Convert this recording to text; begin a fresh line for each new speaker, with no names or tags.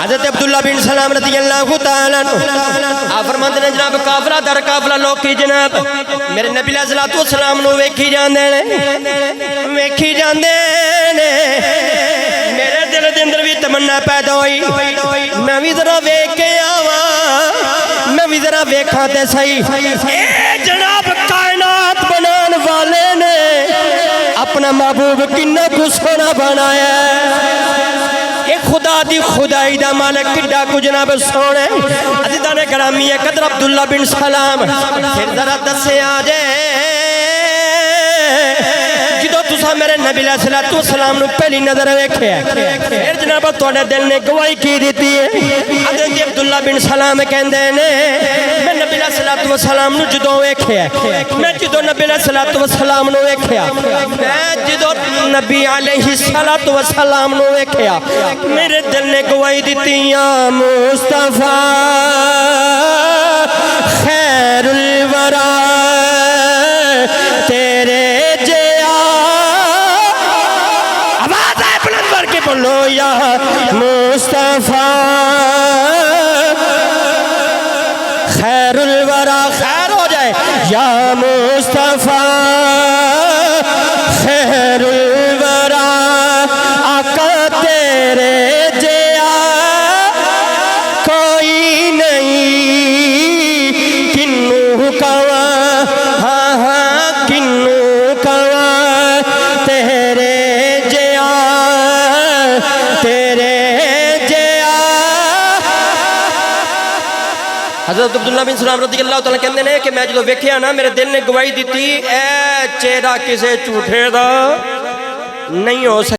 حضرت عبداللہ بن سلام رضی اللہ تعالیٰ آپ فرماتے ہیں جناب قافلہ در قافلہ لوکی جناب میرے نبی علیہ السلام نو ویکھی جاندے نے میرے دل دے اندر بھی تمنا پیدا ہوئی میں بھی ذرا ویکھ کے آواں میں بھی ذرا ویکھاں تے صحیح اے جناب کائنات بنان والے نے اپنا محبوب کنا کو سونا بنایا اے خدا دی خدائی دا مالک کڈا کو جناب سونے عزیزان گرامی قدر عبداللہ بن سلام پھر ذرا دسے آجے جدو تسا میرے نبی علیہ السلام نو پہلی نظر ویکھے پھر جناب تواڈے دل نے گواہی کی دیتی ہے حضرت عبداللہ بن سلام کہندے نے میں نبی علیہ السلام نو جدو ویکھے میں جدو نبی علیہ السلام نو ویکھیا میں جدو نبی علیہ السلام نو ویکھیا میرے دل نے گواہی دیتی یا مصطفیٰ خیر الورا تیرے بولو یا مصطفیٰ خیر الورا خیر ہو جائے یا مصطفیٰ خیر الورا آقا تیرے جیا کوئی نہیں کنو کوا ہاں ہاں کنو کوا تیرے حضرت عبداللہ بن سلام رضی اللہ تعالیٰ کہندے نے کہ میں جدو ویکھیا نا میرے دل نے گواہی دیتی اے چہرہ کسے جھوٹے دا نہیں ہو سکتا